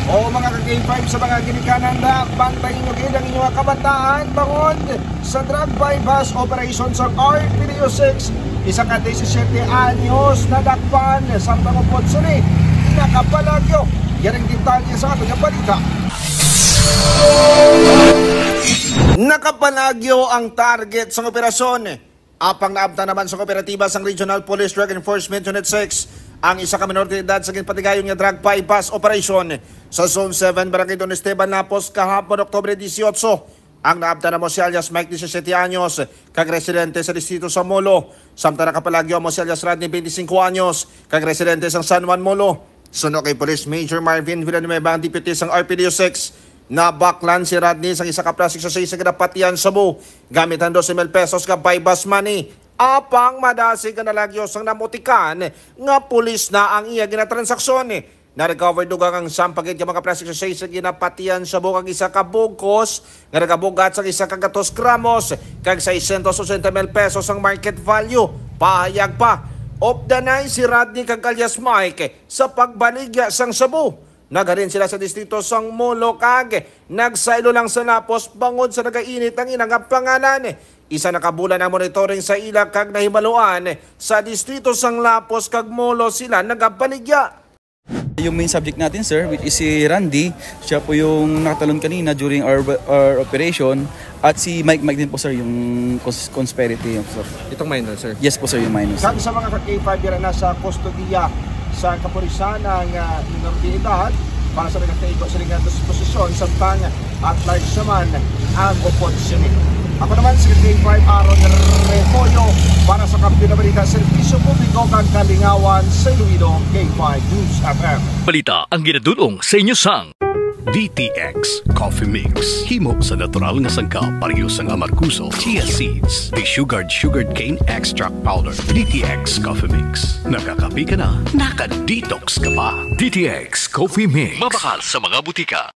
O mga ka-K5 sa mga ginikanan na bantayin nyo kayo ng inyong kabataan bangon sa drug bypass operation sa RPDO 6. Isa ka 17 anyos na dakpan sa pangupod suni nakapalagyo. Yan ang detalye sa ating balita. Nakapalagyo ang target sa operasyon. Apang naabta naman sa kooperatiba sang Regional Police Drug Enforcement Unit 6 ang isa ka minor de edad sa ginpatigayon nga drug bypass operation sa Zone 7 Barangay Don Esteban Lapos kahapon Oktubre 18. Ang naabta na mo si alias Mike 17 anyos, kag-residente sa distrito sa Molo. Samtang nakapalagyo mo si alias Rodney 25 anyos, kag-residente sa San Juan Molo. Suno kay Police Major Marvin Villanueva ang deputy sang RPDO 6 na baklan si Rodney sang isa ka plastic sa isa kadapatian Cebu gamit ang 12,000 pesos ka bypass money. Apang madasi ka nalagyos ang namutikan nga pulis na ang iya ginatransaksyon. Na-recover dugang ang sampagit ka mga plastic sa isa ginapatian sa bukang isa ka bugkos nga nagabugat sa isa ka 2 gramos kag 680,000 pesos ang market value. Pahayag pa of the night si Rodney kag alias Mike sa pagbaligya sang Cebu. Nagarin sila sa distrito sang Molo kag nagsailo lang sa Lapos bangod sa nagainit ang inang pangalan. Isa nakabulan ang monitoring sa ila kag nahimaluan sa distrito sang Lapos kag Molo sila nagabaligya. Yung main subject natin sir, which is si Randy, siya po yung nakatalon kanina during our operation. At si Mike din po sir, yung conspiracy sir. Itong minor sir? Yes po sir, yung minor. Sabi sa mga ka-K5 yan nasa kustodiya sa kapulisan ng minor de edad para sa nagkataiko sa ringan posisyon sa tang at large naman ang oposisyon. Ako naman si K5 Aaron Repollo para sa Kampiyon na Balita, Servisyo Publiko kang Kalingawan sa Iloilo, K5 News FM. Balita ang ginadulong sa inyo sang DTX Coffee Mix. Himo sa natural nga sangka pareho sang amarkuso, chia seeds, sugared cane extract powder. DTX Coffee Mix. Nakakapi ka na, naka-detox ka pa. DTX Coffee Mix. Mabakal sa mga butika.